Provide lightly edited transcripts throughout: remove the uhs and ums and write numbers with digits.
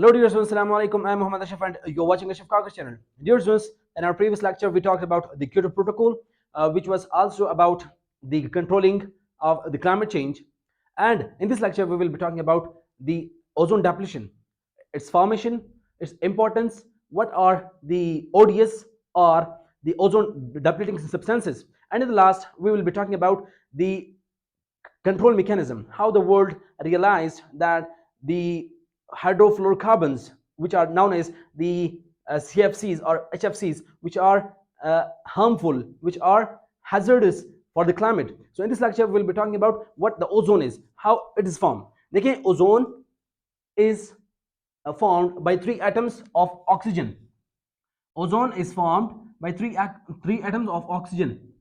Hello dear students, Assalamu alaikum. I am Muhammad Ashraf and you're watching Ashraf Kagas channel. Dear students, in our previous lecture we talked about the Kyoto Protocol, which was also about the controlling of the climate change. And in this lecture we will be talking about the ozone depletion, its formation, its importance, what are the ODS or the ozone depleting substances. And in the last we will be talking about the control mechanism, how the world realized that the hydrofluorocarbons, which are known as the CFCs or HFCs, which are harmful, which are hazardous for the climate. So in this lecture, we'll be talking about what the ozone is, how it is formed. देखिए, ozone is formed by three atoms of oxygen. Ozone is formed by three atoms of oxygen.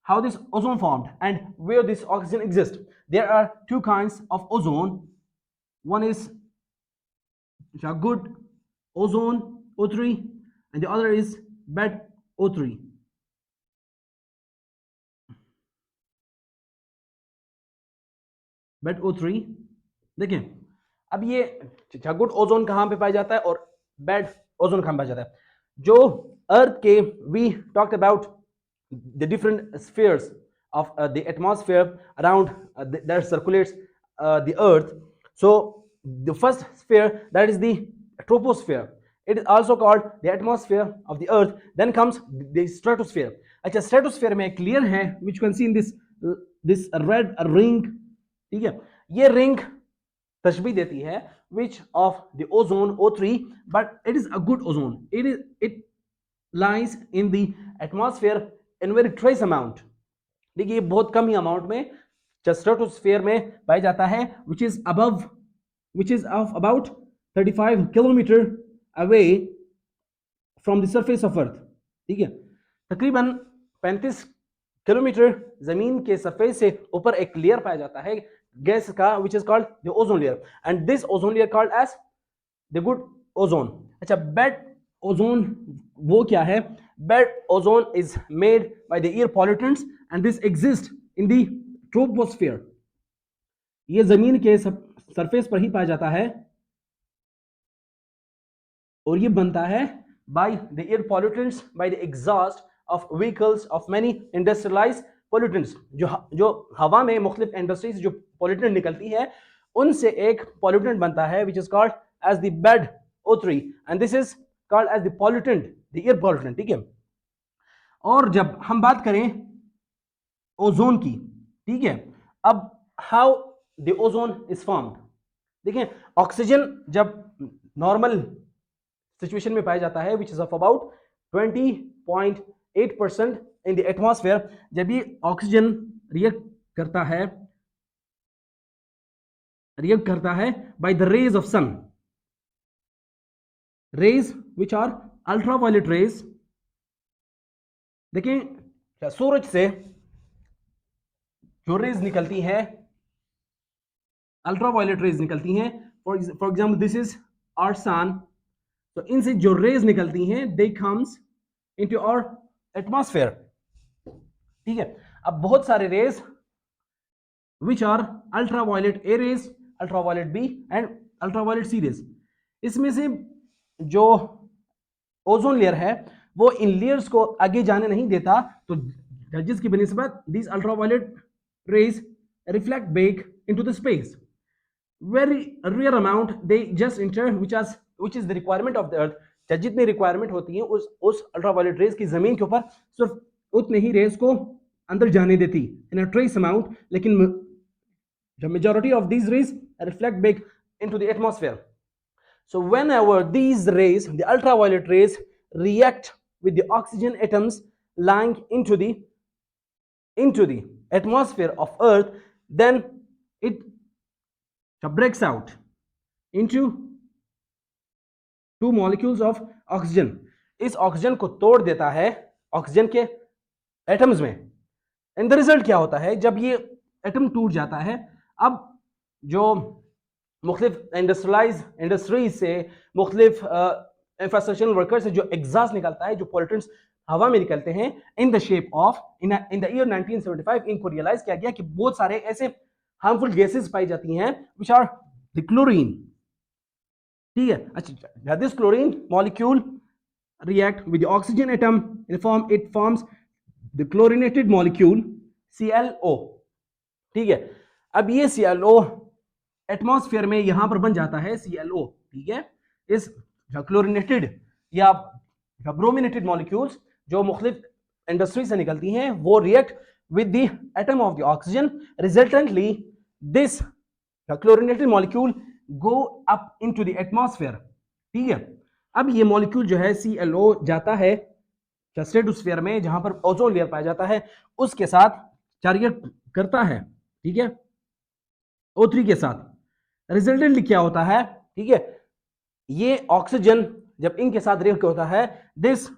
How this ozone formed and where this oxygen exists? There are two kinds of ozone. One is good ozone O3 and the other is bad O3. Bed O3 देखें, अब ये good ozone कहाँ पे पाया जाता है और bad ozone कहाँ पाया जाता है. जो अर्थ के we talked about the different spheres of the atmosphere around that circulates the earth. So the first sphere, that is the troposphere, it is also called the atmosphere of the earth. Then comes the stratosphere. अच्छा, stratosphere में clear है, which you can see in this red ring. ठीक है, ये ring तशबीह देती है which of the ozone O3, but it is a good ozone. It lies in the atmosphere in very trace amount. देखिए, ये बहुत कम ही अमाउंट में स्ट्रेटोस्फीयर में पाया जाता है, which is of about 35 kilometre away from the surface of earth. ठीक है, तकरीबन 35 किलोमीटर जमीन के सरफेस से ऊपर एक लेयर पाया जाता है गैस का, which is called the ozone layer, and this ozone layer called as the good ozone. अच्छा, bad ozone वो क्या है? Bad ozone is made by the air pollutants and this exists in the troposphere. ये जमीन के surface पर ही पाया जाता है और ये बनता है by the air pollutants, by the exhaust of vehicles, of many industrialized pollutants. जो हवा में मुख्तलिफ इंडस्ट्री से जो पोल्यूटेंट निकलती है उनसे एक पोल्यूटेंट बनता है which is called as the bad O3 and this is called as the pollutant, the air pollutant. ठीक है, और जब हम बात करें ओजोन की, ठीक है, अब how the ozone is formed. देखें, ऑक्सीजन जब नॉर्मल सिचुएशन में पाया जाता है which is of about 20.8% in the atmosphere, जब ये ऑक्सीजन रिएक्ट करता है by the rays of sun, rays which are ultraviolet rays. देखें, सूरज से जो रेज निकलती है, अल्ट्रावायलेट रेज निकलती हैं, for example this is our sun. तो इनसे जो रेज निकलती हैं they comes into our atmosphere. ठीक है, अब बहुत सारे rays which are ultraviolet A rays, ultraviolet B and ultraviolet C rays. इसमें से जो ओजोन लेयर है वो इन लेयर्स को आगे जाने नहीं देता, तो जिसकी बनिस्बत this ultraviolet rays reflect back into the space. Very rare amount they just enter, which is the requirement of the earth. जितनी रिक्वायरमेंट होती है उस अल्ट्रावायलेट रेज की जमीन के ऊपर सिर्फ उतने ही रेज को अंदर जाने देती इन अ ट्रेस अमाउंट, लेकिन the majority of these rays reflect back into the atmosphere. So whenever these rays, the ultraviolet rays, react with the oxygen atoms lying into the atmosphere of earth, then it breaks out into two molecules of oxygen. इस oxygen को तोड़ देता है oxygen के atoms में. And the result क्या होता है? जब ये एटम टूट जाता है, अब जो मुख्तलिफ इंडस्ट्रीज से, मुख्तलिफ इंफ्रास्ट्रक्चरल वर्कर से जो एग्जॉस्ट निकलता है, जो पोल्यूटेंट्स हवा में निकलते हैं, in the shape of in the year 1975 इनको रियलाइज किया गया कि बहुत सारे ऐसे हार्मफुल गैसेस पाई जाती हैं विच आर द क्लोरीन. ठीक है। अच्छा, this chlorine molecule react with the oxygen atom it forms the chlorinated molecule ClO। ठीक है, अब ये ClO एटमॉस्फेयर में यहां पर बन जाता है ClO। ठीक है, इस क्लोरिनेटेड या ब्रोमिनेटेड मॉलिक्यूल्स जो मुख्तलिफ इंडस्ट्री से निकलती हैं वो react with the atom of the oxygen, resultantly this chlorinated molecule go up into the atmosphere। ठीक है, अब ये मॉलिक्यूल जो है ClO जाता है स्ट्रेटोस्फीयर में जहां पर ओजोन लेयर पाया जाता है, उसके साथ रिएक्ट करता है। ठीक है, O3 के साथ रिजल्टेंटली क्या होता है, ठीक है, ये ऑक्सीजन जब इनके साथ रिएक्ट होता है, this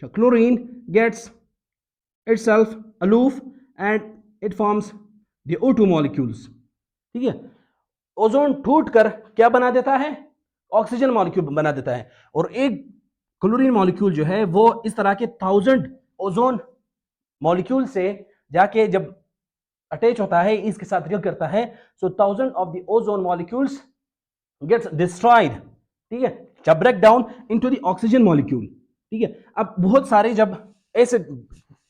chlorine gets itself aloof and it forms the O2 molecules। ठीक है, ओजोन टूट कर क्या बना देता है, ऑक्सीजन मॉलिक्यूल बना देता है, और एक क्लोरीन मॉलिक्यूल जो है वो इस तरह के 1000 ओजोन मॉलिक्यूल से जाके जब अटैच होता है, इसके साथ रिएक्ट करता है, so 1000 of the ozone molecules gets destroyed. ठीक है, जब break down into the oxygen molecule. ठीक है, अब बहुत सारे जब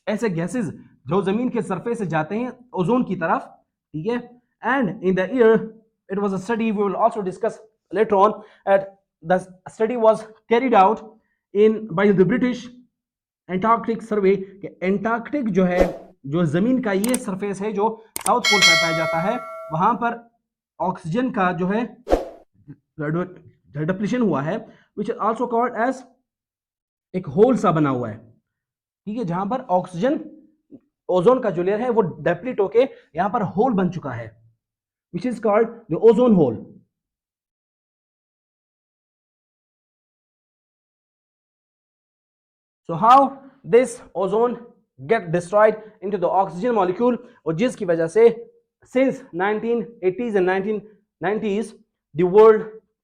ऐसे गैसेस जो जमीन के सरफेस से जाते हैं ओजोन की तरफ, ठीक है, and in the air it was a study we will also discuss later on at the study was carried out in by the British Antarctic survey कि एंटार्क्टिक जो है, जो जमीन का ये सरफेस है जो साउथ पोल पर पाया जाता है, वहां पर ऑक्सीजन का जो है डिप्लीशन हुआ है, which is also called as एक होल सा बना हुआ है। ठीक है, जहां पर ऑक्सीजन ओजोन का जो लेयर है वो डेप्लीट होके यहां पर होल बन चुका है, which is called the ozone hole. So how this ozone get destroyed into the oxygen molecule, और जिसकी वजह से since 1980s and 1990s the world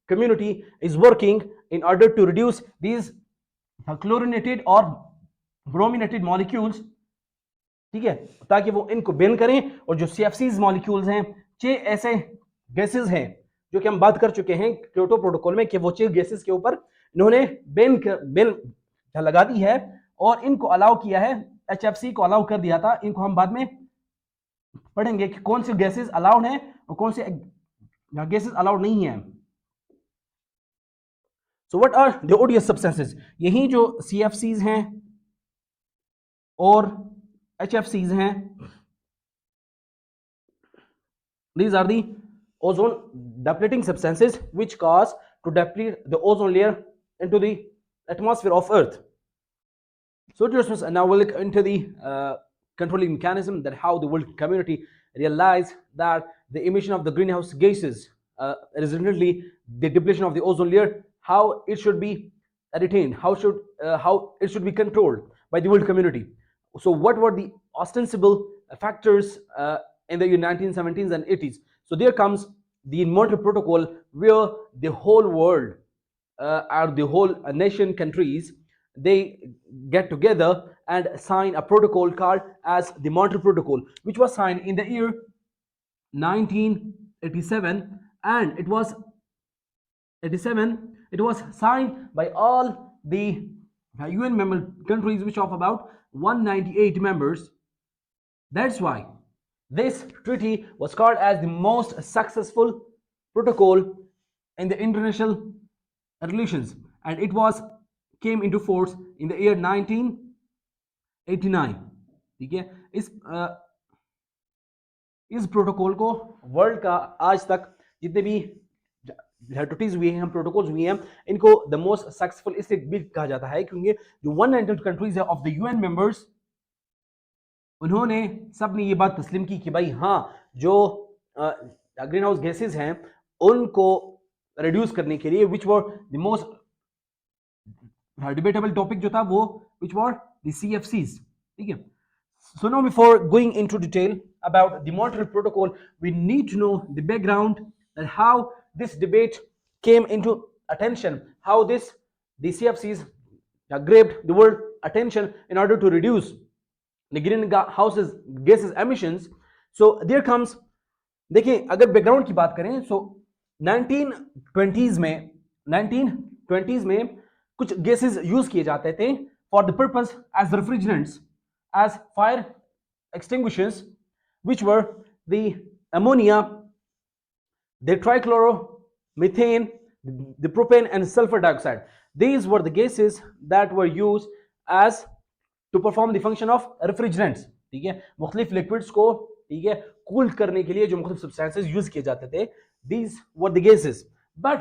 community is working in order to reduce these chlorinated or brominated molecules। ठीक है, ताकि वो इनको ban करें, और जो CFCs मॉलिक्यूल्स हैं, 6 ऐसे गैसेस हैं जो कि हम बात कर चुके हैं क्योटो प्रोटोकॉल में कि वो 6 गैसेस के ऊपर इन्होंने बैन लगा दी है, और इनको अलाउ किया है, HFC को अलाउ कर दिया था। इनको हम बाद में पढ़ेंगे कि कौन से गैसेस अलाउड हैं और कौन से गैसेस अलाउड नहीं है। So what are the odious substances, यही जो CFCs हैं और HFCs हैं, these are the ozone depleting substances which cause to deplete the ozone layer into the atmosphere of Earth। So dear students, now we'll look into the controlling mechanism, that how the world community realized that the emission of the greenhouse gases resultantly the depletion of the ozone layer, how it should be retained, how it should be controlled by the world community. So what were the ostensible factors in the 1970s and 80s? So there comes the Montreal Protocol, where the whole world or the whole nation countries, they get together and sign a protocol called as the Montreal Protocol, which was signed in the year 1987, and it was signed by all the UN member countries, which of about 198 members. That's why this treaty was called as the most successful protocol in the international relations, and it came into force in the year 1989। ठीक है, इस protocol को world का आज तक जितने भी treaties हुए हैं, प्रोटोकॉल्स हुए हैं, इनको द मोस्ट सक्सेसफुल इसलिए भी कहा जाता है क्योंकि जो 198 कंट्रीज है ऑफ द UN मेंबर्स, उन्होंने सब ने ये बात तस्लीम की कि भाई हाँ, जो ग्रीन हाउस गैसेज हैं उनको रिड्यूस करने के लिए, which were the most debatable topic जो था वो विच वर द CFCs। ठीक है, so now before going into detail about the Montreal Protocol, we need to know the background and how this debate came into attention, how the CFCs grabbed the world attention in order to reduce the greenhouse gases emissions। So there comes, देखिए अगर background की बात करें, so 1920s में कुछ gases use किए जाते थे for the purpose as refrigerants, as fire extinguishers, which were the ammonia, the trichloromethane, the propane and sulfur dioxide. These were the gases that were used as to perform the function of refrigerants. ठीक है, मुख्तलिफ liquids को, ठीक है, cool करने के लिए जो मुख्तलिफ सब्सटेंसेस यूज किए जाते थे, these were the gases. But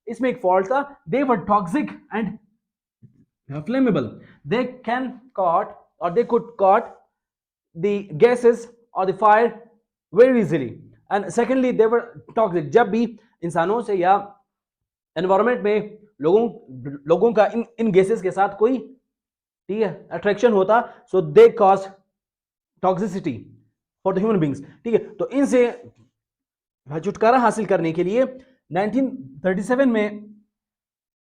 इसमें एक फॉल्ट था, they were toxic and flammable. They can caught or they could caught the gases or the fire very easily. And secondly, they were toxic. जब भी इंसानों से या एनवायरमेंट में लोगों का इन गैसेस के साथ कोई, ठीक है, अट्रैक्शन होता, so they cause toxicity for the human beings. ठीक है, तो इनसे छुटकारा हासिल करने के लिए 1937 में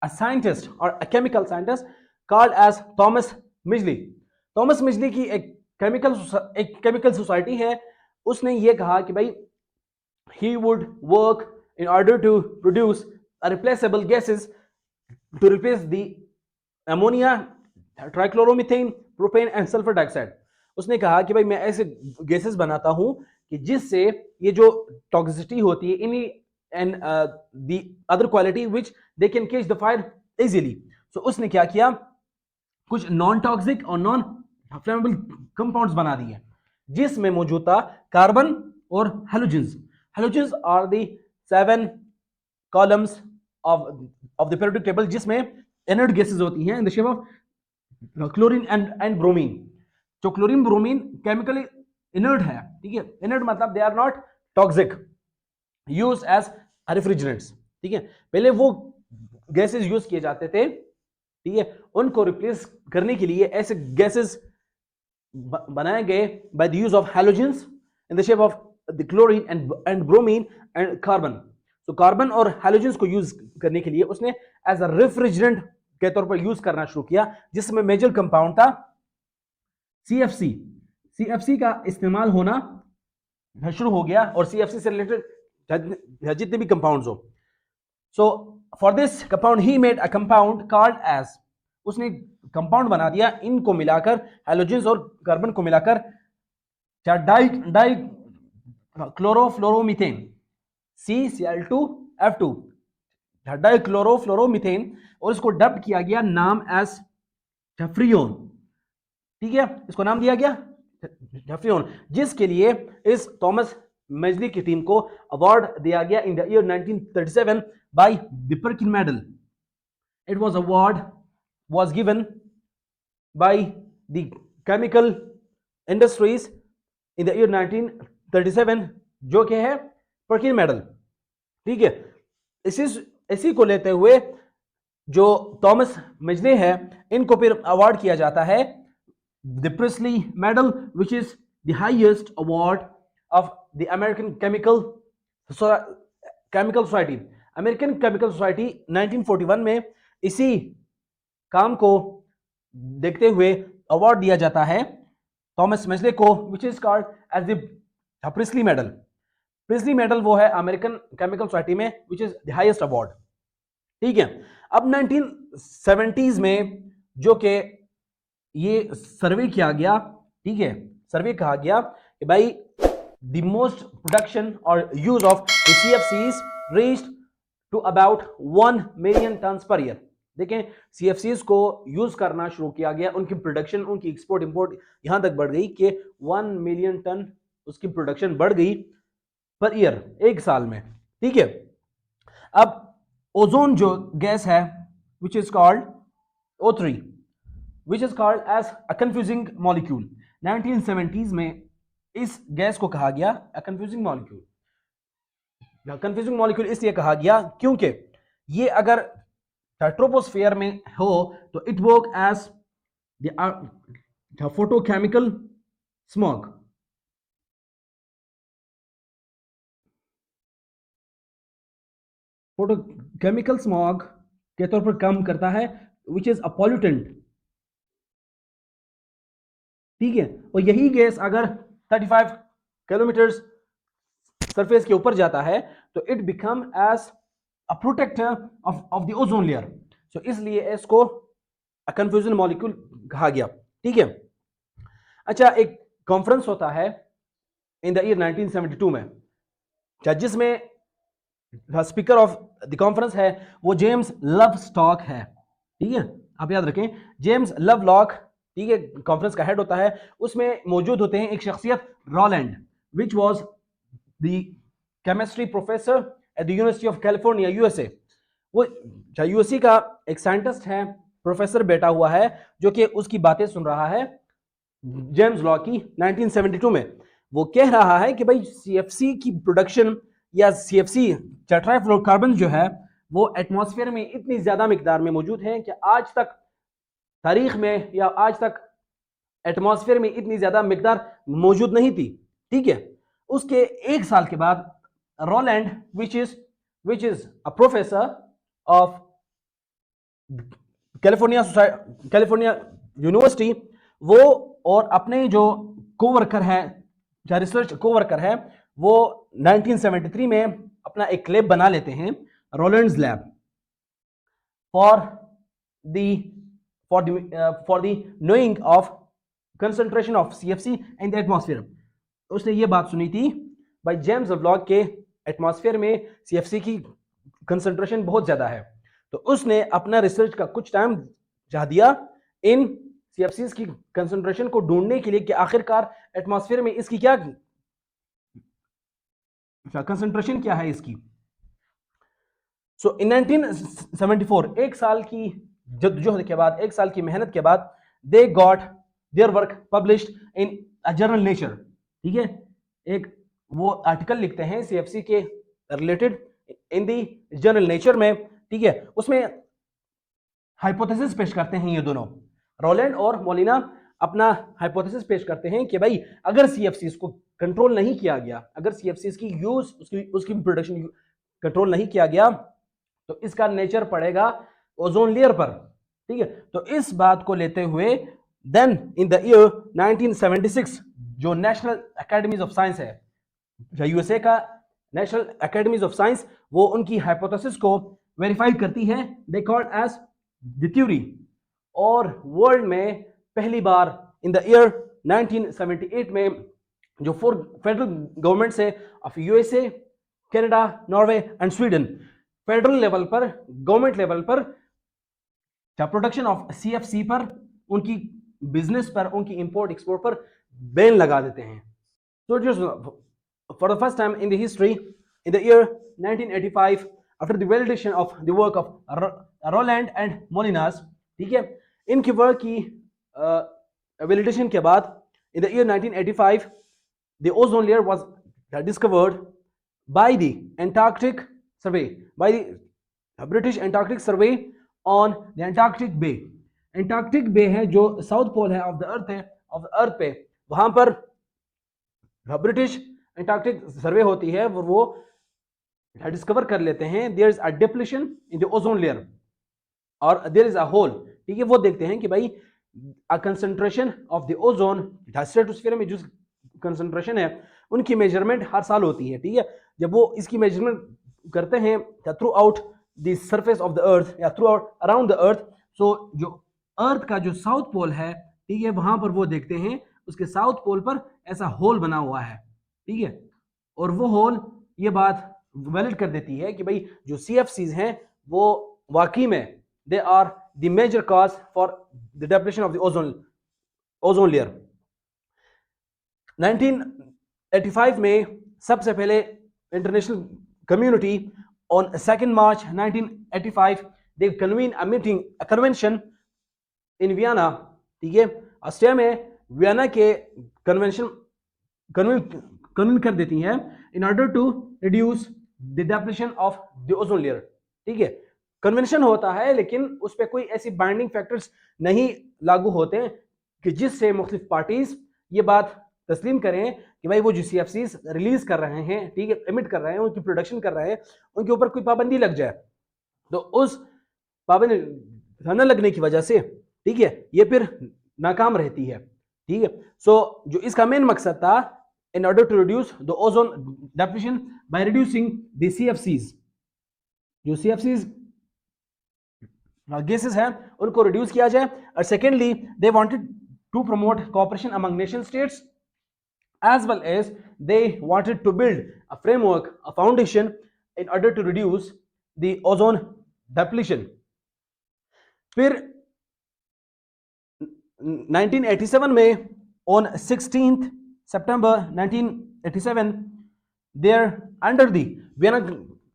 a scientist or a chemical scientist called as Thomas Midgley. Thomas Midgley की एक केमिकल सोसाइटी है. उसने ये कहा कि भाई he would work in order to produce a replaceable gases to replace the ammonia, trichloromethane, propane and sulfur dioxide. उसने कहा कि भाई मैं ऐसे गैसेस बनाता हूं कि जिससे ये जो टॉक्सिसिटी होती है इन्हीं and the other quality which they can catch the fire easily. So उसने क्या किया, कुछ नॉन टॉक्सिक और नॉन फ्लेमेबल कंपाउंड्स बना दिए जिसमें मौजूद था कार्बन और halogens. Halogens are the 7 columns of the periodic table जिसमें इनर्ट गैसेस होती हैं in the shape of chlorine and bromine. जो क्लोरीन ब्रोमीन केमिकली इनर्ट है, ठीक है, इनर्ट मतलब they are not toxic, use as refrigerants. ठीक है, पहले वो गैसेस यूज किए जाते थे, ठीक है, उनको रिप्लेस करने के लिए ऐसे गैसेस बनाए गए by the use of halogens in the shape of the chlorine and bromine and carbon. तो कार्बन और हैलोजेंस को यूज करने के लिए उसने एज अ रेफ्रिजरेंट के तौर पर यूज करना शुरू किया जिसमें मेजर कंपाउंड था CFC. CFC का इस्तेमाल होना शुरू हो गया और CFC से रिलेटेड जितने भी कंपाउंड्स हो. So for this compound he made a compound called as, उसने कंपाउंड बना दिया इनको मिलाकर, हैलोजेंस और कार्बन को मिलाकर, डाई क्लोरोफ्लोरोमीथेन CCl2F2, डाई क्लोरोफ्लोरोमीथेन, और इसको डब किया गया नाम एज फ्रियोन. ठीक है, इसको नाम दिया गया फ्रियोन, जिसके लिए इस थॉमस मिजली की टीम को अवार्ड दिया गया in the year 1937 by the Perkin medal. It was award was given by the chemical industries in the year 1937 जो कि है पर्किन मेडल. ठीक है, इसी को लेते हुए जो थॉमस मिजले है इनको फिर अवार्ड किया जाता है the Priestley medal which is the highest award of the American chemical society. American chemical society 1941 में इसी काम को देखते हुए अवार्ड दिया जाता है थॉमस मिजले को which is called as the Priestley medal. Priestley medal वो है अमेरिकन केमिकल सोसाइटी में which is the highest award. ठीक है, अब 1970s में जो कि ये सर्वे किया गया, ठीक है, सर्वे कहा गया कि भाई द मोस्ट प्रोडक्शन और use of CFCs reached to about 1 million tons per year. देखें, CFCs को यूज करना शुरू किया गया, उनकी प्रोडक्शन, उनकी एक्सपोर्ट इंपोर्ट यहां तक बढ़ गई कि 1 मिलियन टन उसकी प्रोडक्शन बढ़ गई पर ईयर, एक साल में. ठीक है, अब ओजोन जो गैस है which is called O3, which is called as a confusing molecule. 1970s में इस गैस को कहा गया a confusing molecule. Confusing molecule इसलिए कहा गया क्योंकि ये अगर ट्रोपोस्फेयर में हो तो it work as the photochemical smog. Photochemical smog के तौर पर काम करता है विच इज अ पॉल्यूटेंट. ठीक है, और यही गैस अगर 35 किलोमीटर सरफेस के ऊपर जाता है तो it become as a protector of the ozone layer. So इसलिए इसको कंफ्यूजन मॉलिक्यूल कहा गया। ठीक है, अच्छा एक कॉन्फ्रेंस होता है इन द ईयर 1972 में, जिसमें स्पीकर ऑफ द कॉन्फ्रेंस है वो जेम्स लव स्टॉक है। ठीक है, आप याद रखें जेम्स लव लॉक, ठीक है, कॉन्फ्रेंस का हेड होता है। उसमें मौजूद होते हैं एक शख्सियत Rowland, which was the chemistry professor at the university of California USA. वो यूएससी का एक साइंटिस्ट है, प्रोफेसर बैठा हुआ है जो कि उसकी बातें सुन रहा है जेम्स लॉ की 1972 में। वो कह रहा है कि भाई सीएफसी की प्रोडक्शन या सीएफसी टेट्राफ्लोरोकार्बन जो है वो एटमॉस्फेयर में इतनी ज्यादा मिकदार में मौजूद है कि आज तक तारीख में या आज तक एटमॉस्फेयर में इतनी ज्यादा मिकदार मौजूद नहीं थी। ठीक है, उसके एक साल के बाद Rowland which is a professor of California university, वो और अपने जो कोवर्कर है, जो रिसर्च कोवर्कर है, वो 1973 में अपना एक लैब बना लेते हैं, Roland's lab, for the knowing of concentration of CFC in the atmosphere. उसने ये बात सुनी थी भाई जेम्स लॉक के एटमॉस्फेयर में सीएफसी की कंसंट्रेशन बहुत ज्यादा है, तो उसने अपना रिसर्च का कुछ टाइम चाह दिया इन सीएफसीज की कंसंट्रेशन को ढूंढने के लिए कि आखिरकार एटमॉस्फेयर में इसकी क्या कंसंट्रेशन क्या है इसकी। सो इन 1974 एक साल की जद्दोजहद के बाद, एक साल की मेहनत के बाद, they got their work published in a journal nature. ठीक है, एक वो आर्टिकल लिखते हैं सीएफसी के रिलेटेड इन दी जर्नल नेचर में। ठीक है, उसमें हाइपोथेसिस पेश करते हैं ये दोनों, रोलैंड और मोलिना अपना हाइपोथेसिस पेश करते हैं कि भाई अगर सीएफसीज को कंट्रोल नहीं किया गया, अगर सीएफसीज की यूज उसकी प्रोडक्शन कंट्रोल नहीं किया गया तो इसका नेचर पड़ेगा ओजोन लेयर पर। ठीक है, तो इस बात को लेते हुए देन इन द ईयर 1976 जो नेशनल एकेडमीज ऑफ साइंस है, यूएसए का नेशनल एकेडमीज ऑफ साइंस, वो उनकी हाइपोथेसिस को वेरीफाई करती है, they called as the theory. और वर्ल्ड में पहली बार इन द ईयर 1978 में जो 4 फेडरल गवर्नमेंट्स है of USA, Canada, Norway and Sweden, federal level पर, गवर्नमेंट लेवल पर प्रोडक्शन ऑफ सीएफसी पर, उनकी बिजनेस पर, उनकी इंपोर्ट एक्सपोर्ट पर बैन लगा देते हैं। So just for the first time in the history, in the year 1985, after the validation of the work of Roland and Molinas, ठीक है, इनकी वर्क की वैलिडेशन के बाद in the year 1985 the ozone layer was discovered by the Antarctic survey, by the British Antarctic survey on the Antarctic Bay. Antarctic Bay है जो south pole है of the अर्थ है, ऑफ द अर्थ पे, वहां पर ब्रिटिश एंटार्क्टिक सर्वे होती है, वो डिस्कवर कर लेते हैं there is a depletion in the ozone layer और देयर इज अ होल। ठीक है, वो देखते हैं कि भाई a concentration of the ozone, stratosphere में जो कंसंट्रेशन है उनकी मेजरमेंट हर साल होती है। ठीक है, जब वो इसकी मेजरमेंट करते हैं throughout the surface of the earth या throughout around the earth, so जो अर्थ का जो साउथ पोल है, ठीक है, वहां पर वो देखते हैं उसके साउथ पोल पर ऐसा होल बना हुआ है। ठीक है, और वो होल ये बात वैलिड कर देती है कि भाई जो सीएफसीज हैं वो वाकई में they are the major cause for the depletion of the ozone layer. 1985 में सबसे पहले international community on 2 March 1985 they convene a meeting, a convention in Vienna. ठीक है, ऑस्ट्रिया में वियना के कन्वेंशन कन्वीन कर देती हैं in order to reduce the depletion of the ozone layer. ठीक है, कन्वेंशन होता है लेकिन उस पर कोई ऐसी बाइंडिंग फैक्टर्स नहीं लागू होते कि जिससे मुख्तलिफ पार्टीज ये बात तस्लीम करें कि भाई वो जो सीएफसीज रिलीज कर रहे हैं, ठीक है, एमिट कर रहे हैं, उनकी प्रोडक्शन कर रहे हैं, उनके ऊपर कोई पाबंदी लग जाए। तो उस पाबंदी न लगने की वजह से, ठीक है, ये फिर नाकाम रहती है। ठीक है, सो जो इसका मेन मकसद था in order to reduce the ozone depletion by reducing the CFCs. जो CFCs gases हैं उनको reduce किया जाए. और secondly they wanted to promote cooperation among nation states, as well as they wanted to build a framework, a foundation in order to reduce the ozone depletion. फिर 1987 में on 16th September 1987 there under the Vienna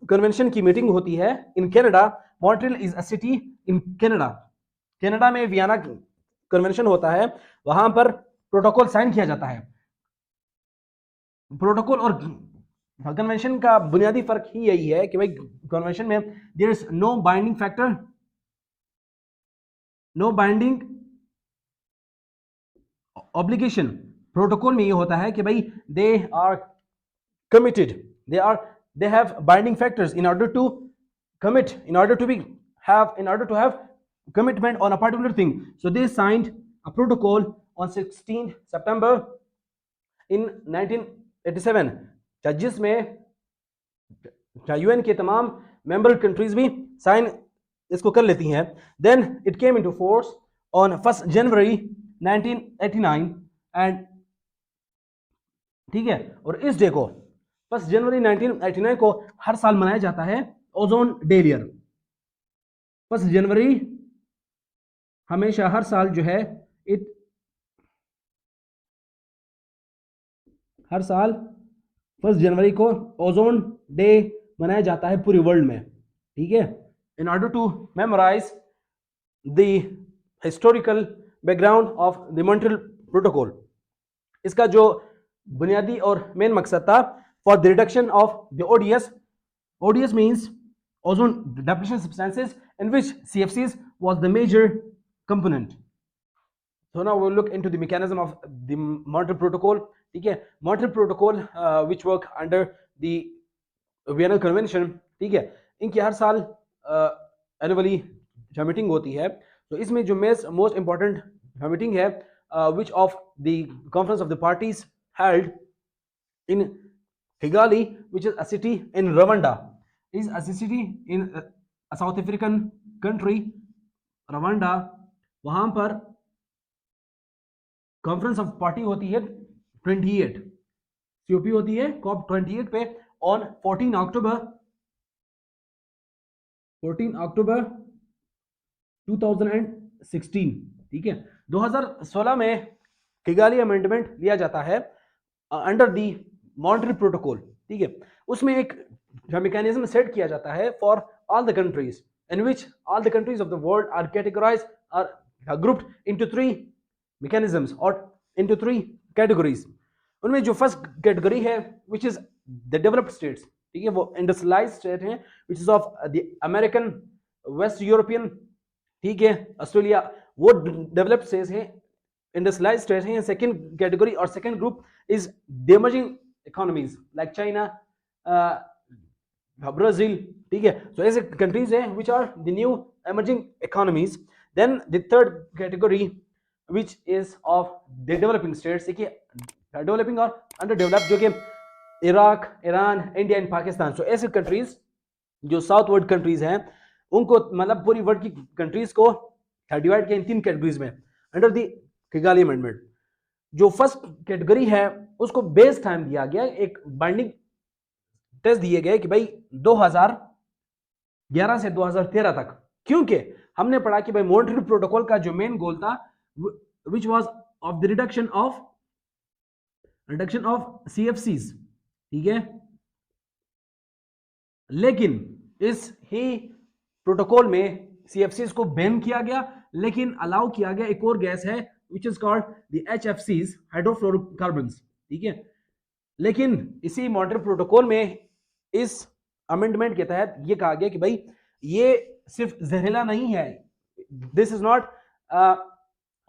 Convention की meeting होती है in Canada. Montreal is a city in Canada. Canada में Vienna convention होता है, वहां पर प्रोटोकॉल साइन किया जाता है. प्रोटोकॉल और कन्वेंशन का बुनियादी फर्क ही यही है कि भाई कन्वेंशन में there is no binding factor, no binding obligation. Protocol में ये होता है कि भाई they are committed, they have binding factors in order to commit, in order to have commitment on a particular thing. So they signed a protocol on 16 September in 1987, जिसमें UN के तमाम member countries भी sign इसको कर लेती हैं. Then it came into force on 1st January 1989 and ठीक है. और इस डे को 1 जनवरी 1989 को हर साल मनाया जाता है ओजोन डे ईयर. 1 जनवरी हमेशा हर साल जो है हर साल 1 जनवरी को ओजोन डे मनाया जाता है पूरे वर्ल्ड में. ठीक है. In order to memorize the historical background of the Montreal protocol. इसका जो बुनियादी और मेन मकसद था for the reduction of the ODS. ODS means ozone depletion substances, in which CFCs was the major component. So now we'll look into the mechanism of the Montreal Protocol. ठीक है. Montreal Protocol which work under the Vienna Convention. ठीक है. इनकी हर साल annually जो meeting होती है, तो इसमें जो most important मीटिंग है which of the conference of the parties held in Kigali, which is a city in Rwanda, is a city in a South African country, Rwanda. वहां पर कॉन्फ्रेंस ऑफ पार्टी होती है 28 COP होती है COP 28 पे on 14 अक्टूबर 2016. ठीक है. 2016 में किगाली अमेंडमेंट लिया जाता है अंडर दी मॉन्ट्रियल प्रोटोकॉल. ठीक है. उसमें एक मैकेनिज्म सेट किया जाता है for all the countries in which all the countries of the world are categorized or grouped into 3 mechanisms और इनटू 3 कैटेगरीज. उनमें जो फर्स्ट कैटेगरी है which is the developed states. ठीक है. वो इंडस्ट्रियलाइज्ड स्टेट हैं which is of the American, west European. ठीक है. ऑस्ट्रेलिया वो डेवलप्ड स्टेट्स हैं, इंडस्ट्रियलाइज्ड स्टेट्स हैं. सेकंड कैटेगरी और second group is the emerging economies like China, Brazil. ठीक है. So ऐसे countries हैं which are the new emerging economies. Then the third category which is of the developing states. देखिए developing और underdeveloped, जो कि Iraq, Iran, India and Pakistan. So ऐसे countries जो साउथ वर्ल्ड कंट्रीज हैं उनको मतलब पूरी वर्ल्ड की कंट्रीज को डिवाइड किया इन 3 कैटेगरीज में अंडर द किगाली अमेंडमेंट. जो फर्स्ट कैटेगरी है उसको बेस टाइम दिया गया, एक बाइंडिंग टेस्ट दिए गए कि भाई 2011 से 2013 तक, क्योंकि हमने पढ़ा कि भाई मॉन्ट्रियल प्रोटोकॉल का जो मेन गोल था which was of the reduction of CFCs. ठीक है. लेकिन इस ही प्रोटोकॉल में CFCs को बैन किया गया, लेकिन अलाउ किया गया एक और गैस है which is called the HFCs, हाइड्रोफ्लोरोकार्बन्स. ठीक है. लेकिन इसी मॉन्ट्रियल प्रोटोकॉल में इस अमेंडमेंट के तहत ये कहा गया कि भाई ये सिर्फ जहरीला नहीं है, this is not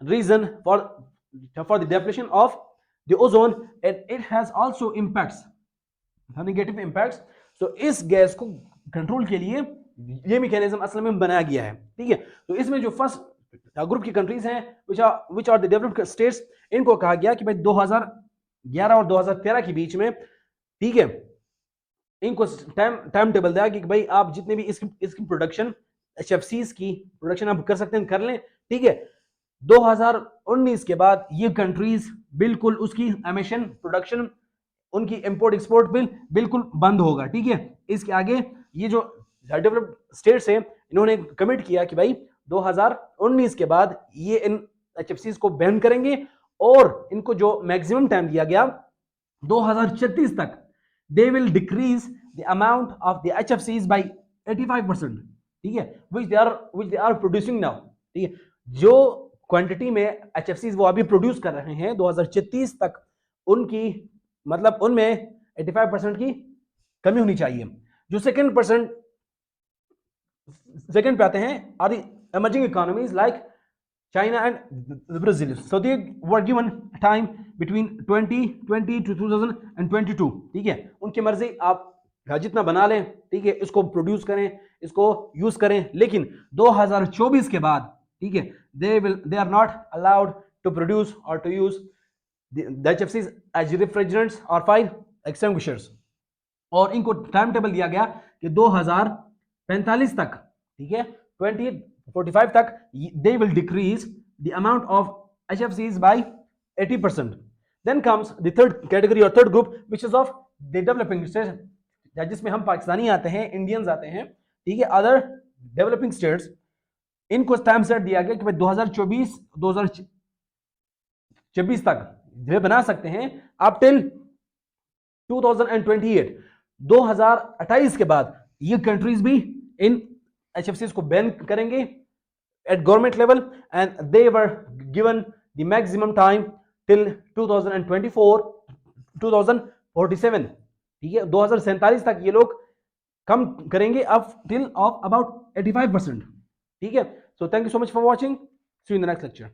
reason for the depletion of the ozone and it has also impacts, negative impacts. So इस गैस को कंट्रोल के लिए ये मैकेनिज्म असल में बनाया गया है. ठीक है. तो इसमें जो फर्स्ट ग्रुप की कंट्रीज हैं which are the developed states, इनको कहा गया कि भाई 2011 और 2013 के बीच में, ठीक है, इनको टाइम टेबल दिया कि भाई आप जितने भी इसकी प्रोडक्शन एचएफसीज की प्रोडक्शन आप कर सकते हैं, कर लें, ठीक है। 2019 के बाद ये कंट्रीज बिल्कुल उसकी एमिशन प्रोडक्शन, उनकी इंपोर्ट एक्सपोर्ट बिल्कुल बंद होगा, ठीक है। इसके आगे ये जो डेवलप्ड स्टेट्स है, इन्होंने कमिट किया कि भाई 2019 के बाद ये इन एचएफसीज को बैन करेंगे, और इनको जो मैक्सिमम टाइम दिया गया 2036 तक, they will decrease the amount of the HFCs by 85%, ठीक है, which they are producing now, ठीक है। जो क्वांटिटी में HFCs वो अभी प्रोड्यूस कर रहे हैं 2036 तक, उनकी मतलब उनमें 85% की कमी होनी चाहिए। जो सेकंड पे आते हैं are the emerging economies like China and Brazil. So they were given time between 2020 to 2022, ठीक है। उनकी मर्जी, आप जितना बना लें, ठीक है, इसको प्रोड्यूस करें, इसको यूज करें, लेकिन 2024 के बाद, ठीक है, they are not allowed to produce or to use the HFCs as refrigerants or fire extinguishers। और इनको टाइम टेबल दिया गया कि 2045 तक, ठीक है, 2045 तक they will decrease the amount of HFCs by 80%। Then comes the third category or third group, which is of the developing states, जिसमें हम पाकिस्तानी आते हैं, इंडियंस आते हैं, ठीक है, अदर डेवलपिंग स्टेट्स। इनको टाइम सेट दिया गया कि भाई 2024 तक वे बना सकते हैं, अप टिल 2028। 2028 के बाद ये कंट्रीज भी इन HFCs को बैन करेंगे at government level, and they were given the maximum time till 2024-2047, ठीक है। 2047 तक ये लोग कम करेंगे अप टिल ऑफ अबाउट 85%, ठीक है। So thank you so much for watching, see you in the next lecture.